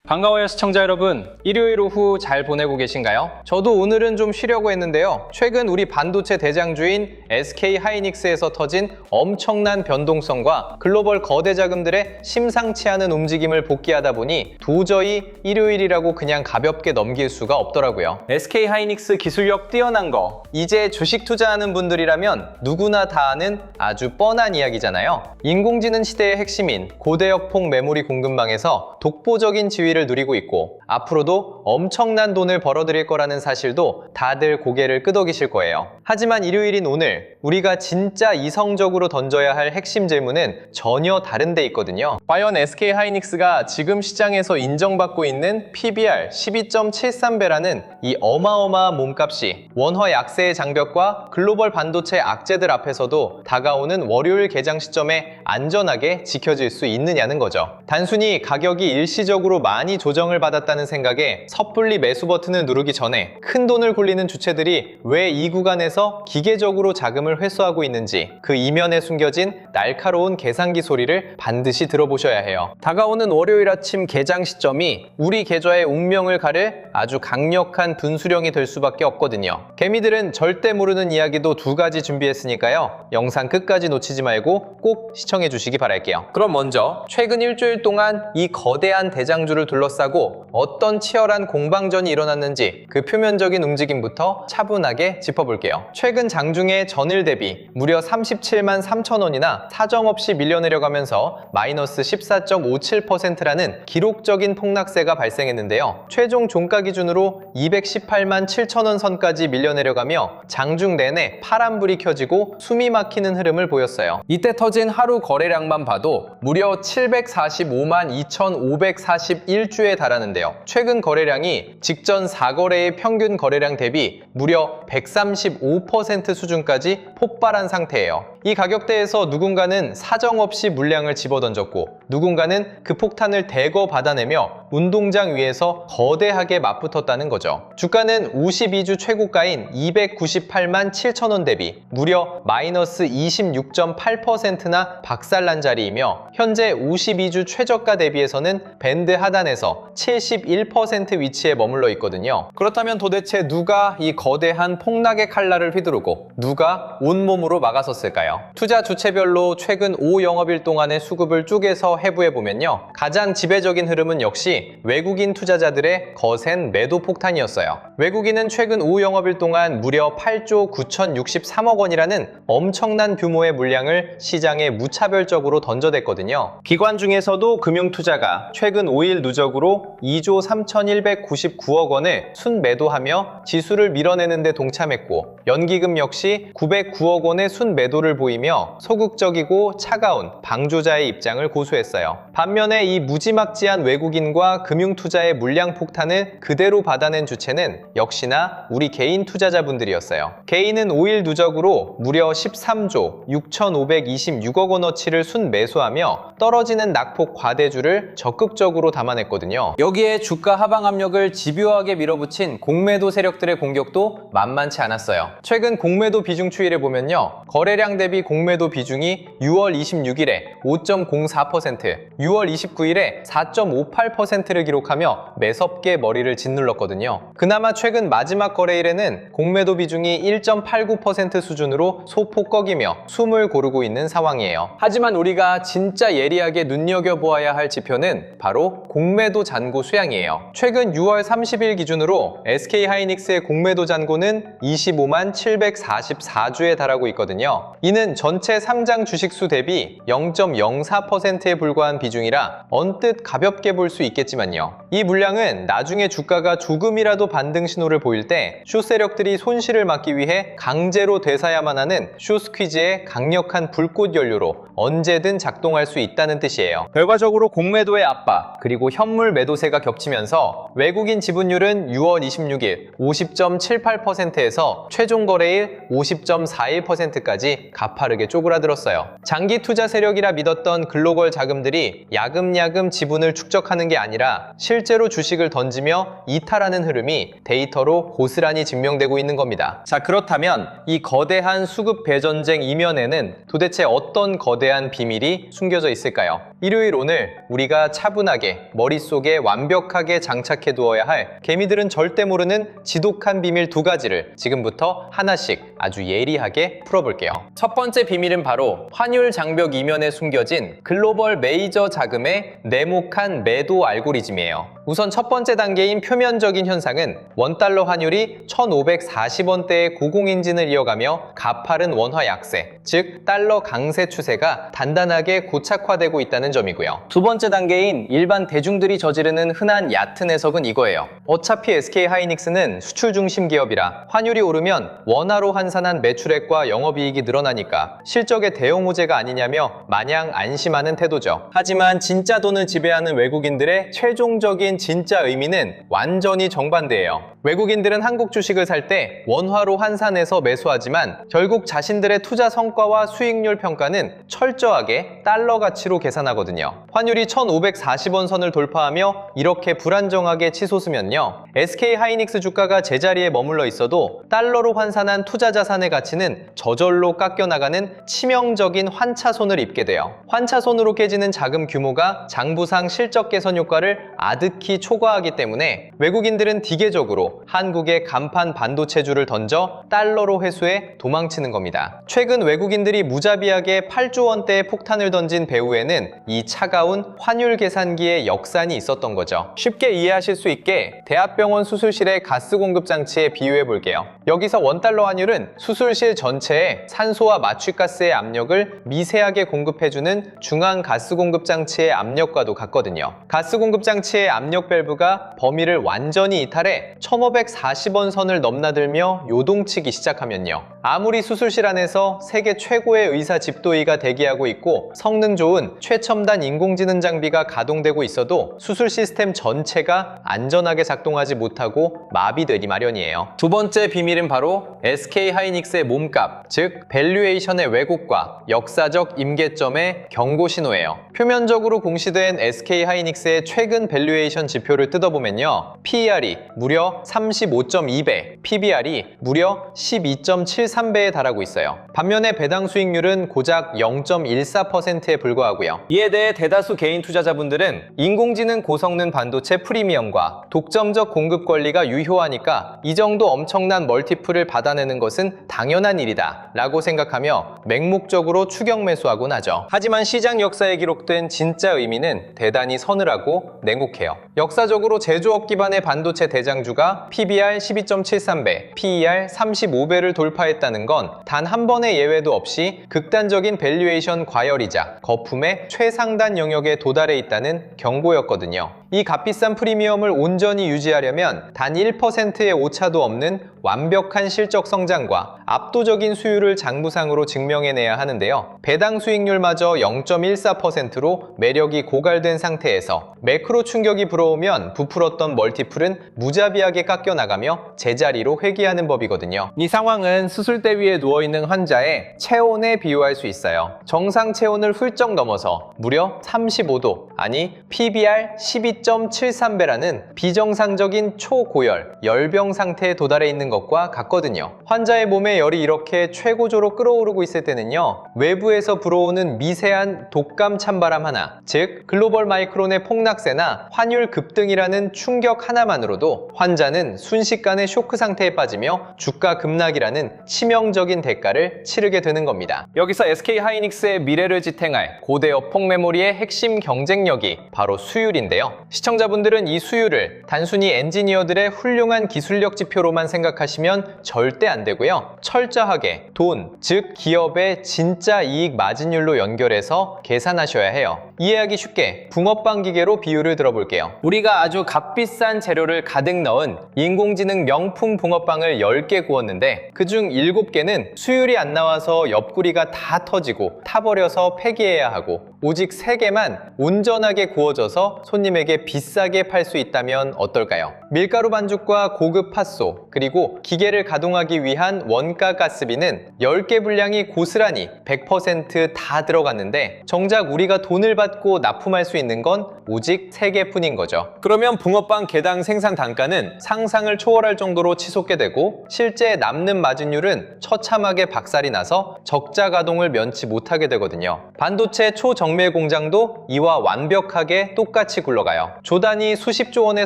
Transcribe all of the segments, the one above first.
반가워요 시청자 여러분. 일요일 오후 잘 보내고 계신가요? 저도 오늘은 좀 쉬려고 했는데요. 최근 우리 반도체 대장주인 SK 하이닉스에서 터진 엄청난 변동성과 글로벌 거대 자금들의 심상치 않은 움직임을 복귀하다 보니 도저히 일요일이라고 그냥 가볍게 넘길 수가 없더라고요. SK 하이닉스 기술력 뛰어난 거, 이제 주식 투자하는 분들이라면 누구나 다 아는 아주 뻔한 이야기잖아요. 인공지능 시대의 핵심인 고대역폭 메모리 공급망에서 독보적인 지위를 누리고 있고 앞으로도 엄청난 돈을 벌어들일 거라는 사실도 다들 고개를 끄덕이실 거예요. 하지만 일요일인 오늘 우리가 진짜 이성적으로 던져야 할 핵심 질문은 전혀 다른 데 있거든요. 과연 SK 하이닉스가 지금 시장에서 인정받고 있는 PBR 12.73배라는 이 어마어마한 몸값이 원화 약세의 장벽과 글로벌 반도체 악재들 앞에서도 다가오는 월요일 개장 시점에 안전하게 지켜질 수 있느냐는 거죠. 단순히 가격이 일시적으로 많이 조정을 받았다는 생각에 섣불리 매수 버튼을 누르기 전에 큰 돈을 굴리는 주체들이 왜 이 구간에서 기계적으로 자금을 회수하고 있는지 그 이면에 숨겨진 날카로운 계산기 소리를 반드시 들어보셔야 해요. 다가오는 월요일 아침 개장 시점이 우리 계좌의 운명을 가를 아주 강력한 분수령이 될 수밖에 없거든요. 개미들은 절대 모르는 이야기도 두 가지 준비했으니까요. 영상 끝까지 놓치지 말고 꼭 시청해 주시기 바랄게요. 그럼 먼저 최근 일주일 동안 이 거대한 대장주를 둘러싸고 어떤 치열한 공방전이 일어났는지 그 표면적인 움직임부터 차분하게 짚어볼게요. 최근 장중에 전일 대비 무려 37만 3천 원이나 사정없이 밀려내려가면서 마이너스 14.57%라는 기록적인 폭락세가 발생했는데요. 최종 종가 기준으로 218만 7천 원 선까지 밀려내려가며 장중 내내 파란불이 켜지고 숨이 막히는 흐름을 보였어요. 이때 터진 하루 거래량만 봐도 무려 745만 2,541주에 달하는데요. 최근 거래량이 직전 4거래의 평균 거래량 대비 무려 135% 수준까지 폭발한 상태예요. 이 가격대에서 누군가는 사정없이 물량을 집어던졌고 누군가는 그 폭탄을 대거 받아내며 운동장 위에서 거대하게 맞붙었다는 거죠. 주가는 52주 최고가인 298만 7천 원 대비 무려 마이너스 26.8%나 박살난 자리이며 현재 52주 최저가 대비해서는 밴드 하단에서 71% 위치에 머물러 있거든요. 그렇다면 도대체 누가 이 거대한 폭락의 칼날을 휘두르고 누가 온몸으로 막아섰을까요? 투자 주체별로 최근 5영업일 동안의 수급을 쪼개서 해부해보면요. 가장 지배적인 흐름은 역시 외국인 투자자들의 거센 매도 폭탄이었어요. 외국인은 최근 5영업일 동안 무려 8조 9,063억 원이라는 엄청난 규모의 물량을 시장에 무차별적으로 던져댔거든요. 기관 중에서도 금융투자가 최근 5일 누적으로 2조 3,199억 원을 순매도하며 지수를 밀어내는 데 동참했고 연기금 역시 909억 원의 순매도를 보이며 소극적이고 차가운 방조자의 입장을 고수했어요. 반면에 이 무지막지한 외국인과 금융투자의 물량 폭탄을 그대로 받아낸 주체는 역시나 우리 개인 투자자분들이었어요. 개인은 5일 누적으로 무려 13조 6,526억 원어치를 순매수하며 떨어지는 낙폭 과대주를 적극적으로 담아냈거든요. 여기에 주가 하방 압력을 집요하게 밀어붙인 공매도 세력들의 공격도 만만치 않았어요. 최근 공매도 비중 추이를 보면요. 거래량 대비 공매도 비중이 6월 26일에 5.04%, 6월 29일에 4.58%를 기록하며 매섭게 머리를 짓눌렀거든요. 그나마 최근 마지막 거래일에는 공매도 비중이 1.89% 수준으로 소폭 꺾이며 숨을 고르고 있는 상황이에요. 하지만 우리가 진짜 예리하게 눈여겨보아야 할 지표는 바로 공매도 잔고 수량이에요. 최근 6월 30일 기준으로 SK 하이닉스의 공매도 잔고는 25만 744주에 달하고 있거든요. 이는 전체 상장 주식수 대비 0.04%에 불과한 비중이라 언뜻 가볍게 볼 수 있겠지만요. 이 물량은 나중에 주가가 조금이라도 반등 신호를 보일 때 숏 세력들이 손실을 막기 위해 강제로 되사야만 하는 숏 스퀴즈의 강력한 불꽃 연료로 언제든 작동할 수 있다는 뜻이에요. 결과적으로 공매도의 압박 그리고 현물 매도세가 겹치면서 외국인 지분율은 6월 26일 50.78%에서 최종 거래일 50.41%까지 가파르게 쪼그라들었어요. 장기 투자 세력이라 믿었던 글로벌 자금들이 야금야금 지분을 축적하는 게 아니라 실제로 주식을 던지며 이탈하는 흐름이 데이터로 고스란히 증명되고 있는 겁니다. 자, 그렇다면 이 거대한 수급 배전쟁 이면에는 도대체 어떤 거대한 비밀이 숨겨져 있을까요? 일요일 오늘 우리가 차분하게 머릿속에 완벽하게 장착해 두어야 할 개미들은 절대 모르는 지독한 비밀 2가지를 지금부터 하나씩 아주 예리하게 풀어볼게요. 첫 번째 비밀은 바로 환율 장벽 이면에 숨겨진 글로벌 메이저 자금의 네모칸 매도 알고리즘이에요. 우선 첫 번째 단계인 표면적인 현상은 원달러 환율이 1540원대의 고공행진을 이어가며 가파른 원화 약세, 즉 달러 강세 추세가 단단하게 고착화되고 있다는 점이고요. 두 번째 단계인 일반 대중들이 저지르는 흔한 얕은 해석은 이거예요. 어차피 SK하이닉스는 수출 중심 기업이라 환율이 오르면 원화로 환산한 매출액과 영업이익이 늘어나니까 실적의 대형 호재가 아니냐며 마냥 안심하는 태도죠. 하지만 진짜 돈을 지배하는 외국인들의 최종적인 진짜 의미는 완전히 정반대예요. 외국인들은 한국 주식을 살 때 원화로 환산해서 매수하지만 결국 자신들의 투자 성과와 수익률 평가는 철저하게 달러 가치로 계산하거든요. 환율이 1540원 선을 돌파하며 이렇게 불안정하게 치솟으면요, SK하이닉스 주가가 제자리에 머물러 있어도 달러로 환산한 투자 자산의 가치는 저절로 깎여나가는 치명적인 환차손을 입게 돼요. 환차손으로 깨지는 자금 규모가 장부상 실적 개선 효과를 아득히 초과하기 때문에 외국인들은 기계적으로 한국의 간판 반도체주를 던져 달러로 회수해 도망치는 겁니다. 최근 외국인들이 무자비하게 8조 원대의 폭탄을 던진 배후에는 이 차가운 환율 계산기의 역산이 있었던 거죠. 쉽게 이해하실 수 있게 대학병원 수술실의 가스 공급 장치에 비유해 볼게요. 여기서 원달러 환율은 수술실 전체에 산소와 마취가스의 압력을 미세하게 공급해주는 중앙 가스 공급 장치의 압력과도 같거든요. 가스 공급 장치의 압력 밸브가 범위를 완전히 이탈해 1540원 선을 넘나들며 요동치기 시작하면요, 아무리 수술실 안에서 세계 최고의 의사 집도의가 대기하고 있고 성능 좋은 최첨단 인공지능 장비가 가동되고 있어도 수술 시스템 전체가 안전하게 작동하지 못하고 마비되기 마련이에요. 두 번째 비밀은 바로 SK하이닉스의 몸값, 즉 밸류에이션의 왜곡과 역사적 임계점의 경고 신호예요. 표면적으로 공시된 SK하이닉스의 최근 밸류에이션 지표를 뜯어보면요, PER이 무려 35.2배, PBR이 무려 12.73배에 달하고 있어요. 반면에 배당 수익률은 고작 0.14%에 불과하고요. 이에 대해 대다수 개인 투자자분들은 인공지능 고성능 반도체 프리미엄과 독점적 공급 권리가 유효하니까 이 정도 엄청난 멀티플을 받아내는 것은 당연한 일이다 라고 생각하며 맹목적으로 추격 매수하곤 하죠. 하지만 시장 역사에 기록된 진짜 의미는 대단히 서늘하고 냉혹해요. 역사적으로 제조업 기반의 반도체 대장주가 PBR 12.73배, PER 35배를 돌파했다는 건 단 한 번의 예외도 없이 극단적인 밸류에이션 과열이자 거품의 최상단 영역에 도달해 있다는 경고였거든요. 이 값비싼 프리미엄을 온전히 유지하려면 단 1%의 오차도 없는 완벽한 실적 성장과 압도적인 수율을 장부상으로 증명해내야 하는데요. 배당 수익률마저 0.14%로 매력이 고갈된 상태에서 매크로 충격이 불어오면 부풀었던 멀티플은 무자비하게 깎여나가며 제자리로 회귀하는 법이거든요. 이 상황은 수술대 위에 누워있는 환자의 체온에 비유할 수 있어요. 정상 체온을 훌쩍 넘어서 무려 35도, 아니 PBR 12.73배라는 비정상적인 초고열, 열병 상태에 도달해 있는 것과 같거든요. 환자의 몸에 열이 이렇게 최고조로 끓어오르고 있을 때는요, 외부에서 불어오는 미세한 독감 찬바람 하나, 즉 글로벌 마이크론의 폭락세나 환율 급등이라는 충격 하나만으로도 환자는 순식간에 쇼크 상태에 빠지며 주가 급락이라는 치명적인 대가를 치르게 되는 겁니다. 여기서 SK하이닉스의 미래를 지탱할 고대업 폭메모리의 핵심 경쟁력이 바로 수율인데요. 시청자분들은 이 수율을 단순히 엔지니어들의 훌륭한 기술력 지표로만 생각하시면 절대 안 되고요. 철저하게 돈, 즉 기업의 진짜 이익 마진율로 연결해서 계산하셔야 해요. 이해하기 쉽게 붕어빵 기계로 비유를 들어볼게요. 우리가 아주 값비싼 재료를 가득 넣은 인공지능 명품 붕어빵을 10개 구웠는데 그중 7개는 수율이 안 나와서 옆구리가 다 터지고 타버려서 폐기해야 하고 오직 3개만 온전하게 구워져서 손님에게 비싸게 팔 수 있다면 어떨까요? 밀가루 반죽과 고급 팥소, 그리고 기계를 가동하기 위한 원가 가스비는 10개 분량이 고스란히 100% 다 들어갔는데 정작 우리가 돈을 받고 납품할 수 있는 건 오직 3개뿐인 거죠. 그러면 붕어빵 개당 생산 단가는 상상을 초월할 정도로 치솟게 되고 실제 남는 마진율은 처참하게 박살이 나서 적자 가동을 면치 못하게 되거든요. 반도체 초정밀 공장도 이와 완벽하게 똑같이 굴러가요. 조단위 수십조 원의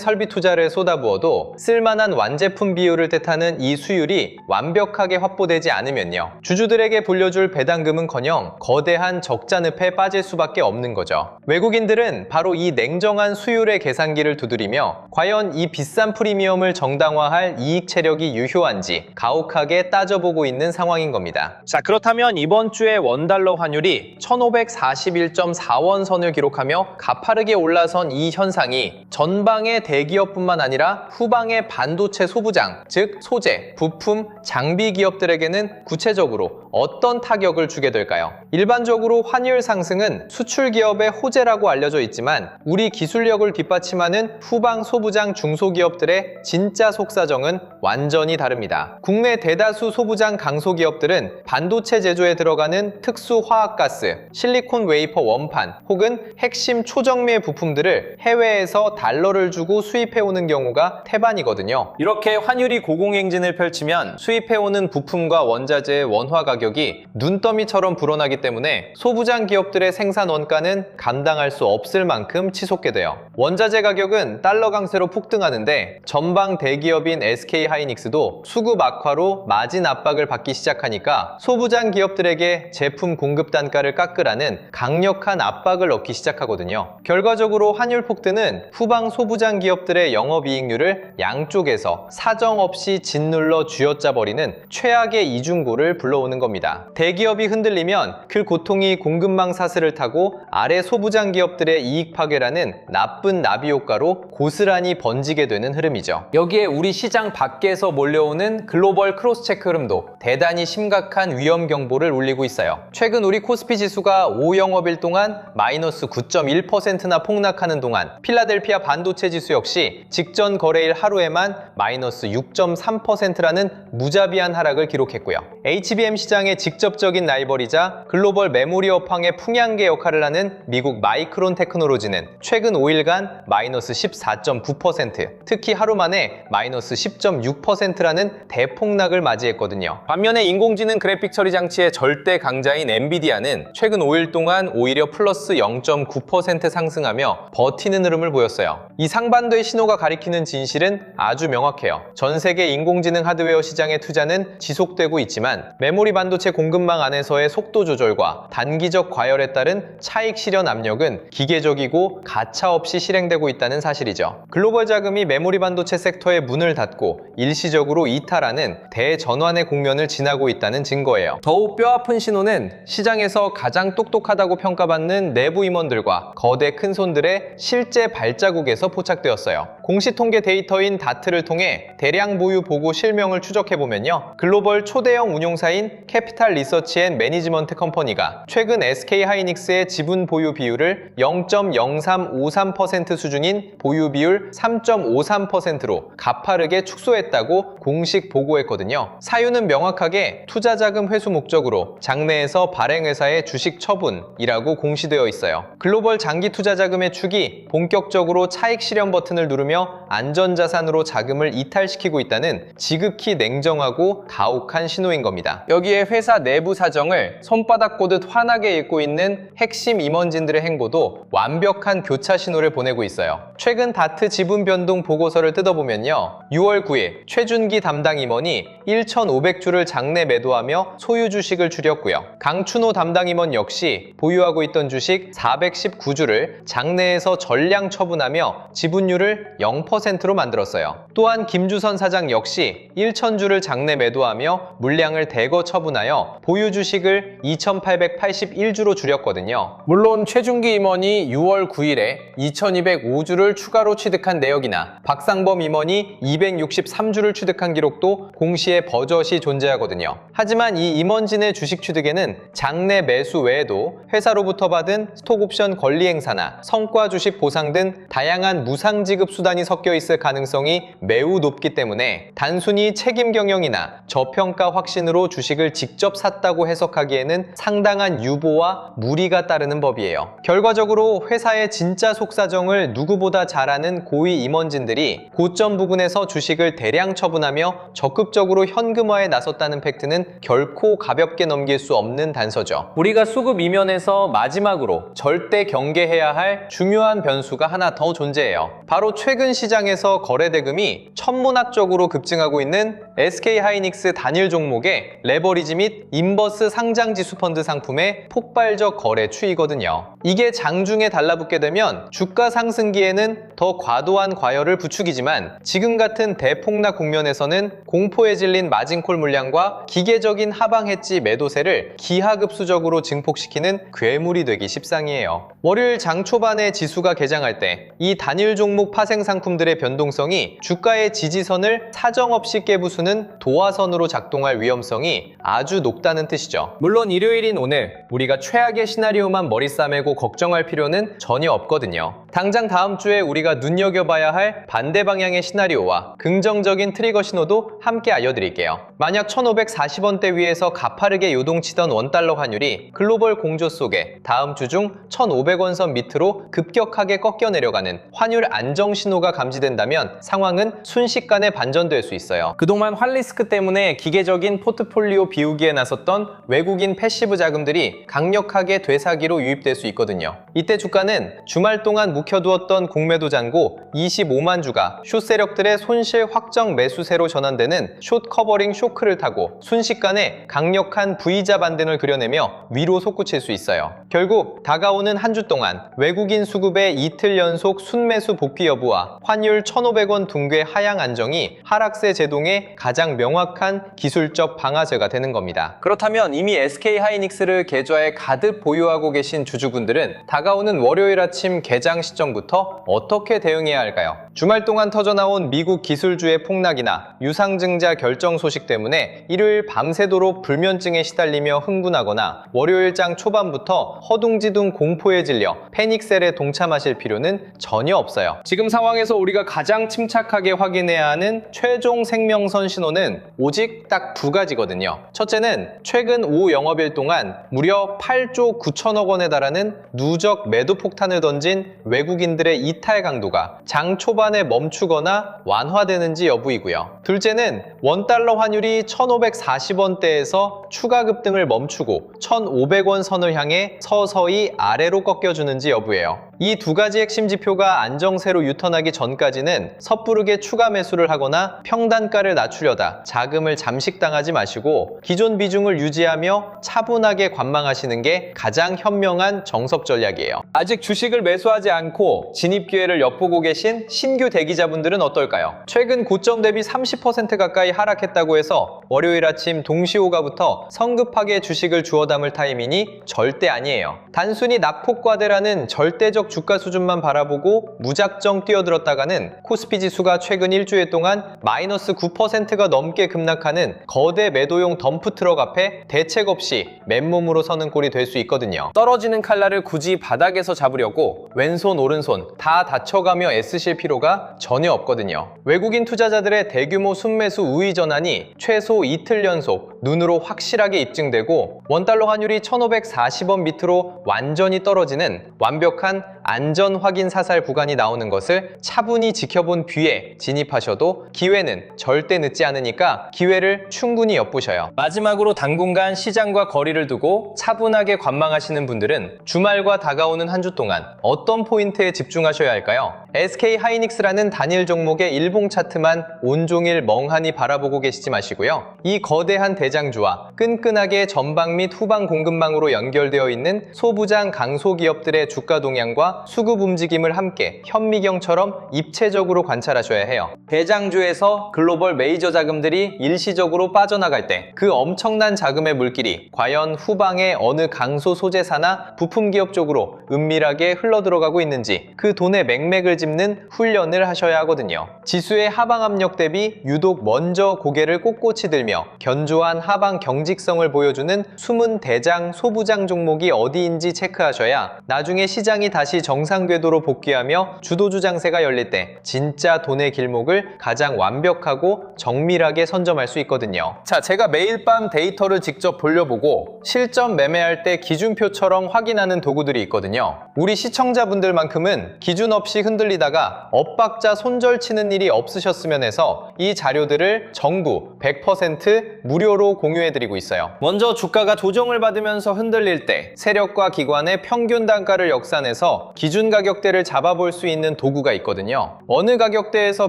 설비 투자를 쏟아부어도 쓸만한 완제품 비율을 뜻하는 이 수율이 완벽하게 확보되지 않으면요. 주주들에게 불려줄 배당금은커녕 거대한 적자 늪에 빠질 수밖에 없는 거죠. 외국인들은 바로 이 냉정한 수율의 계산기를 두드리며 과연 이 비싼 프리미엄을 정당화할 이익 체력이 유효한지 가혹하게 따져보고 있는 상황인 겁니다. 자, 그렇다면 이번 주에 원달러 환율이 1541.4원 선을 기록하며 가파르게 올라선 이 현상이 전방의 대기업뿐만 아니라 후방의 반도체 소부장, 즉 소재, 부품, 장비 기업들에게는 구체적으로 어떤 타격을 주게 될까요? 일반적으로 환율 상승은 수출 기업의 호재라고 알려져 있지만 우리 기술력을 뒷받침하는 후방 소부장 중소기업들의 진짜 속사정은 완전히 다릅니다. 국내 대다수 소부장 강소기업들은 반도체 제조에 들어가는 특수 화학가스, 실리콘 웨이퍼 원판 혹은 핵심 초정밀 부품들을 해외에서 달러를 주고 수입해오는 경우가 태반이거든요. 이렇게 환율이 고공행진을 펼치면 수입해오는 부품과 원자재의 원화 가격이 눈더미처럼 불어나기 때문에 소부장 기업들의 생산 원가는 감당할 수 없을 만큼 치솟게 돼요. 원자재 가격은 달러 강세로 폭등하는데 전방 대기업인 SK하이닉스도 수급 악화로 마진 압박을 받기 시작하니까 소부장 기업들에게 제품 공급 단가를 깎으라는 강력한 압박을 넣기 시작하거든요. 결과적으로 환율 폭등은 후방 소부장 기업들의 영업이익률을 양쪽에서 사정없이 짓눌러 쥐어짜버리는 최악의 이중고를 불러오는 겁니다. 대기업이 흔들리면 그 고통이 공급망 사슬을 타고 아래 소부장 기업들의 이익 파괴라는 나쁜 나비 효과로 고스란히 번지게 되는 흐름이죠. 여기에 우리 시장 밖에서 몰려오는 글로벌 크로스체크 흐름도 대단히 심각한 위험 경보를 울리고 있어요. 최근 우리 코스피 지수가 5영업일 동안 마이너스 9.1%나 폭락하는 동안 필라델피아 반도체 지수 역시 직전 거래일 하루에만 마이너스 6.3%라는 무자비한 하락을 기록했고요. HBM 시장의 직접적인 라이벌이자 글로벌 메모리 업황의 풍향계 역할을 하는 미국 마이크론 테크놀로지는 최근 5일간 마이너스 14.9%, 특히 하루 만에 마이너스 10.6%라는 대폭락을 맞이했거든요. 반면에 인공지능 그래픽 처리 장치의 절대 강자인 엔비디아는 최근 5일 동안 오히려 플러스 0.9% 상승하며 버티는 흐름을 보였어요. 이 상반도의 신호가 가리키는 진실은 아주 명확해요. 전 세계 인공지능 하드웨어 시장의 투자는 지속되고 있지만 메모리 반도체 공급망 안에서의 속도 조절과 단기적 과열에 따른 차익 실현 압력은 기계적이고 가차없이 실행되고 있다는 사실이죠. 글로벌 자금이 메모리 반도체 섹터의 문을 닫고 일시적으로 이탈하는 대전환의 국면을 지나고 있다는 증거예요. 더욱 뼈아픈 신호는 시장에서 가장 똑똑하다고 평가받는 내부 임원들과 거대 큰손들의 실제 발자국에서 포착되었어요. 공시 통계 데이터인 다트를 통해 대량 보유 보고 실명을 추적해보면요. 글로벌 초대형 운용사인 캐피탈 리서치 앤 매니지먼트 컴퍼니가 최근 SK하이닉스의 지분 보유 비율을 0.0353% 수준인 보유 비율 3.53%로 가파르게 축소했다고 공식 보고했거든요. 사유는 명확하게 투자자금 회수 목적으로 장내에서 발행회사의 주식 처분이라고 공시되어 있어요. 글로벌 장기 투자자금의 축이 본격적으로 차익 실현 버튼을 누르며 안전자산으로 자금을 이탈시키고 있다는 지극히 냉정하고 가혹한 신호인 겁니다. 여기에 회사 내부 사정을 손바닥 보듯 환하게 읽고 있는 핵심 임원진들의 행보도 완벽한 교차 신호를 보내고 있어요. 최근 다트 지분 변동 보고서를 뜯어보면요. 6월 9일 최준기 담당 임원이 1,500주를 장내 매도하며 소유 주식을 줄였고요. 강춘호 담당 임원 역시 보유하고 있던 주식 419주를 장내에서 전량 처분하며 지분율을 0%로 만들었어요. 또한 김주선 사장 역시 1,000주를 장내 매도하며 물량을 대거 처분하여 보유 주식을 2,881주로 줄였거든요. 물론 최준기 임원이 6월 9일에 2,205주를 추가로 취득한 내역이나 박상범 임원이 263주를 취득한 기록도 공시에 버젓이 존재하거든요. 하지만 이 임원진의 주식 취득에는 장내 매수 외에도 회사로부터 받은 스톡옵션 권리 행사나 성과 주식 보상 등 다양한 무상 지급 수단이 집단이 섞여 있을 가능성이 매우 높기 때문에 단순히 책임 경영이나 저평가 확신으로 주식을 직접 샀다고 해석하기에는 상당한 유보와 무리가 따르는 법이에요. 결과적으로 회사의 진짜 속사정을 누구보다 잘 아는 고위 임원진들이 고점 부근에서 주식을 대량 처분하며 적극적으로 현금화에 나섰다는 팩트는 결코 가볍게 넘길 수 없는 단서죠. 우리가 수급 이면에서 마지막으로 절대 경계해야 할 중요한 변수가 하나 더 존재해요. 바로 최근 시장에서 거래 대금이 천문학적으로 급증하고 있는 SK하이닉스 단일 종목의 레버리지 및 인버스 상장지수 펀드 상품의 폭발적 거래 추이거든요. 이게 장중에 달라붙게 되면 주가 상승기에는 더 과도한 과열을 부추기지만 지금 같은 대폭락 국면에서는 공포에 질린 마진콜 물량과 기계적인 하방 해지 매도세를 기하급수적으로 증폭시키는 괴물이 되기 십상이에요. 월요일 장 초반에 지수가 개장할 때 이 단일 종목 파생 상품들의 변동성이 주가의 지지선을 사정없이 깨부수는 도화선으로 작동할 위험성이 아주 높다는 뜻이죠. 물론 일요일인 오늘 우리가 최악의 시나리오만 머리 싸매고 걱정할 필요는 전혀 없거든요. 당장 다음 주에 우리가 눈여겨봐야 할 반대 방향의 시나리오와 긍정적인 트리거 신호도 함께 알려드릴게요. 만약 1540원대 위에서 가파르게 요동치던 원달러 환율이 글로벌 공조 속에 다음 주 중 1500원 선 밑으로 급격하게 꺾여 내려가는 환율 안정 신호가 감지된다면 상황은 순식간에 반전될 수 있어요. 그동안 환리스크 때문에 기계적인 포트폴리오 비우기에 나섰던 외국인 패시브 자금들이 강력하게 되사기로 유입될 수 있거든요. 이때 주가는 주말 동안 묵혀두었던 공매도 잔고 25만 주가 숏 세력들의 손실 확정 매수세로 전환되는 숏 커버링 쇼크를 타고 순식간에 강력한 V자 반등을 그려내며 위로 솟구칠 수 있어요. 결국 다가오는 한 주 동안 외국인 수급의 이틀 연속 순매수 복귀 여부와 환율 1,500원 둥괴 하향 안정이 하락세 제동의 가장 명확한 기술적 방아쇠가 되는 겁니다. 그렇다면 이미 SK하이닉스를 계좌에 가득 보유하고 계신 주주분들은 다가오는 월요일 아침 개장 시점부터 어떻게 대응해야 할까요? 주말 동안 터져나온 미국 기술주의 폭락이나 유상증자 결정 소식 때문에 일요일 밤새도록 불면증에 시달리며 흥분하거나 월요일장 초반부터 허둥지둥 공포에 질려 패닉셀에 동참하실 필요는 전혀 없어요. 지금 상황에서 우리가 가장 침착하게 확인해야 하는 최종 생명선 신호는 오직 딱 두 가지거든요. 첫째는 최근 오후 영업일 동안 무려 8조 9천억 원에 달하는 누적 매도 폭탄을 던진 외국인들의 이탈 강도가 장 초반에 멈추거나 완화되는지 여부이고요. 둘째는 원달러 환율이 1540원대에서 추가 급등을 멈추고 1500원 선을 향해 서서히 아래로 꺾여주는지 여부예요. 이 두 가지 핵심 지표가 안정세로 유턴하기 전까지는 섣부르게 추가 매수를 하거나 평단가를 낮추려다 자금을 잠식당하지 마시고 기존 비중을 유지하며 차분하게 관망하시는 게 가장 현명한 정석 전략이에요. 아직 주식을 매수하지 않고 진입 기회를 엿보고 계신 신규 대기자분들은 어떨까요? 최근 고점 대비 30% 가까이 하락했다고 해서 월요일 아침 동시호가부터 성급하게 주식을 주워 담을 타이밍이 절대 아니에요. 단순히 낙폭과대라는 절대적 주가 수준만 바라보고 무작정 뛰어들었다가는 코스피 지수가 최근 일주일 동안 마이너스 9%가 넘게 급락하는 거대 매도용 덤프트럭 앞에 대책 없이 맨몸으로 서는 꼴이 될 수 있거든요. 떨어지는 칼날을 굳이 바닥에서 잡으려고 왼손 오른손 다 다쳐가며 애쓰실 필요가 전혀 없거든요. 외국인 투자자들의 대규모 순매수 우위 전환이 최소 이틀 연속 눈으로 확실하게 입증되고 원달러 환율이 1540원 밑으로 완전히 떨어지는 완벽한 안전 확인 사살 구간이 나오는 것을 차분히 지켜본 뒤에 진입하셔도 기회는 절대 늦지 않으니까 기회를 충분히 엿보셔요. 마지막으로 당분간 시장과 거리를 두고 차분하게 관망하시는 분들은 주말과 다가오는 한 주 동안 어떤 포인트에 집중하셔야 할까요? SK하이닉스라는 단일 종목의 일봉 차트만 온종일 멍하니 바라보고 계시지 마시고요. 이 거대한 대장주와 끈끈하게 전방 및 후방 공급망으로 연결되어 있는 소부장 강소기업들의 주가 동향과 수급 움직임을 함께 현미경처럼 입체적으로 관찰하셔야 해요. 대장주에서 글로벌 메이저 자금들이 일시적으로 빠져나갈 때 그 엄청난 자금의 물길이 과연 후방의 어느 강소 소재사나 부품 기업 쪽으로 은밀하게 흘러들어가고 있는지 그 돈의 맥맥을 짚는 훈련 훈련을 하셔야 하거든요. 지수의 하방 압력 대비 유독 먼저 고개를 꼿꼿이 들며 견조한 하방 경직성을 보여주는 숨은 대장, 소부장 종목이 어디인지 체크하셔야 나중에 시장이 다시 정상 궤도로 복귀하며 주도주 장세가 열릴 때 진짜 돈의 길목을 가장 완벽하고 정밀하게 선점할 수 있거든요. 자, 제가 매일 밤 데이터를 직접 돌려보고 실전 매매할 때 기준표처럼 확인하는 도구들이 있거든요. 우리 시청자분들만큼은 기준 없이 흔들리다가 엇박자 손절치는 일이 없으셨으면 해서 이 자료들을 전부 100% 무료로 공유해드리고 있어요. 먼저 주가가 조정을 받으면서 흔들릴 때 세력과 기관의 평균 단가를 역산해서 기준 가격대를 잡아볼 수 있는 도구가 있거든요. 어느 가격대에서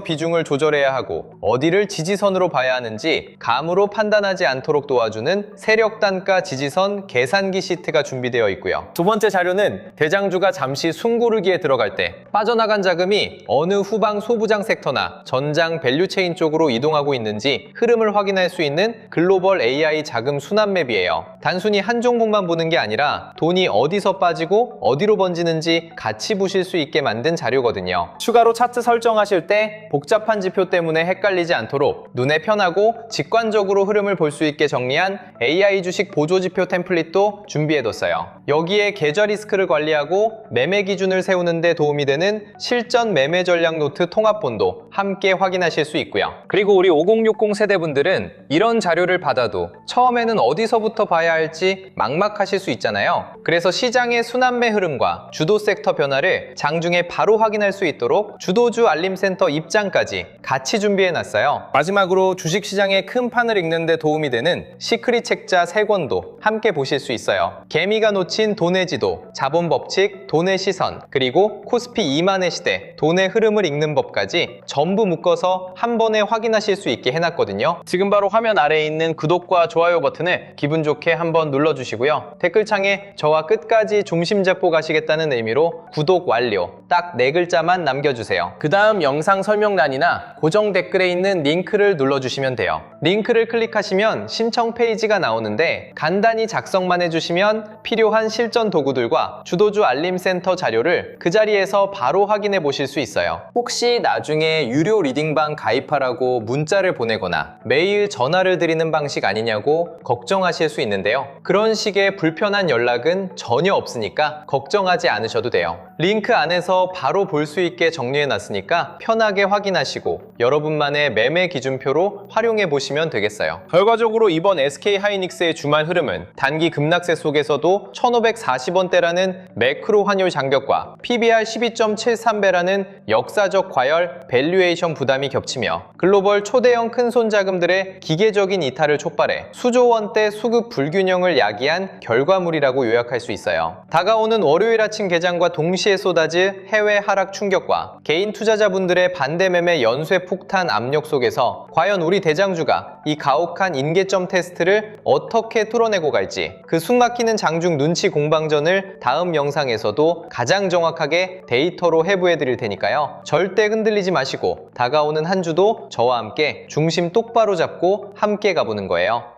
비중을 조절해야 하고 어디를 지지선으로 봐야 하는지 감으로 판단하지 않도록 도와주는 세력 단가 지지선 계산기 시트가 준비되어 있고요. 두 번째 자료는 대장주가 잠시 숨고르기에 들어갈 때 빠져나간 자금이 어느 후방 소부장 섹터나 전장 밸류체인 쪽으로 이동하고 있는지 흐름을 확인할 수 있는 글로벌 AI 자금 순환 맵이에요. 단순히 한 종목만 보는 게 아니라 돈이 어디서 빠지고 어디로 번지는지 같이 보실 수 있게 만든 자료거든요. 추가로 차트 설정하실 때 복잡한 지표 때문에 헷갈리지 않도록 눈에 편하고 직관적으로 흐름을 볼 수 있게 정리한 AI 주식 보조지표 템플릿도 준비해뒀어요. 여기에 계좌 리스크를 관리하고 매매 기준을 세우는 데 도움이 되는 실전 매매 전략 노트 통합본도 함께 확인하실 수 있고요. 그리고 우리 5060 세대분들은 이런 자료를 받아도 처음에는 어디서부터 봐야 할지 막막하실 수 있잖아요. 그래서 시장의 순환매 흐름과 주도 섹터 변화를 장중에 바로 확인할 수 있도록 주도주 알림센터 입장까지 같이 준비해놨어요. 마지막으로 주식시장의 큰 판을 읽는 데 도움이 되는 시크릿 책자 3권도 함께 보실 수 있어요. 개미가 놓친 돈의 지도, 자본 법칙, 돈의 시선, 그리고 코스피 2만의 시대, 돈의 흐름을 읽는 법까지 전부 묶어서 한 번에 확인하실 수 있게 해놨거든요. 지금 바로 화면 아래에 있는 구독과 좋아요 버튼을 기분 좋게 한번 눌러주시고요. 댓글창에 저와 끝까지 중심 잡고 가시겠다는 의미로 구독 완료, 딱 4글자만 남겨주세요. 그 다음 영상 설명란이나 고정 댓글에 있는 링크를 눌러주시면 돼요. 링크를 클릭하시면 신청 페이지가 나오는데 간단히 작성만 해주시면 필요한 실전 도구들과 주도주 알림센터 자료를 그 자리에서 바로 확인해 보실 수 있어요. 혹시 나중에 유료 리딩방 가입하라고 문자를 보내거나 매일 전화를 드리는 방식 아니냐고 걱정하실 수 있는데요. 그런 식의 불편한 연락은 전혀 없으니까 걱정하지 않으셔도 돼요. 링크 안에서 바로 볼 수 있게 정리해 놨으니까 편하게 확인하시고 여러분만의 매매 기준표로 활용해 보시면 되겠어요. 결과적으로 이번 SK하이닉스의 주말 흐름은 단기 급락세 속에서도 1540원대라는 매크로 환율 장벽과 PBR 12.73배라는 역사적 과열 밸류에이션 부담이 겹치며 글로벌 초대형 큰손 자금들의 기계적인 이탈을 촉발해 수조 원대 수급 불균형을 야기한 결과물이라고 요약할 수 있어요. 다가오는 월요일 아침 개장과 동시에 쏟아질 해외 하락 충격과 개인 투자자분들의 반대 매매 연쇄 폭탄 압력 속에서 과연 우리 대장주가 이 가혹한 임계점 테스트를 어떻게 뚫어내고 갈지 그 숨막히는 장중 눈치 공방전을 다음 영상에서도 가장 정확하게 데이터로 해부해 드릴 테니까요. 절대 흔들리지 마시고 다가오는 한 주도 저와 함께 중심 똑바로 잡고 함께 가보는 거예요.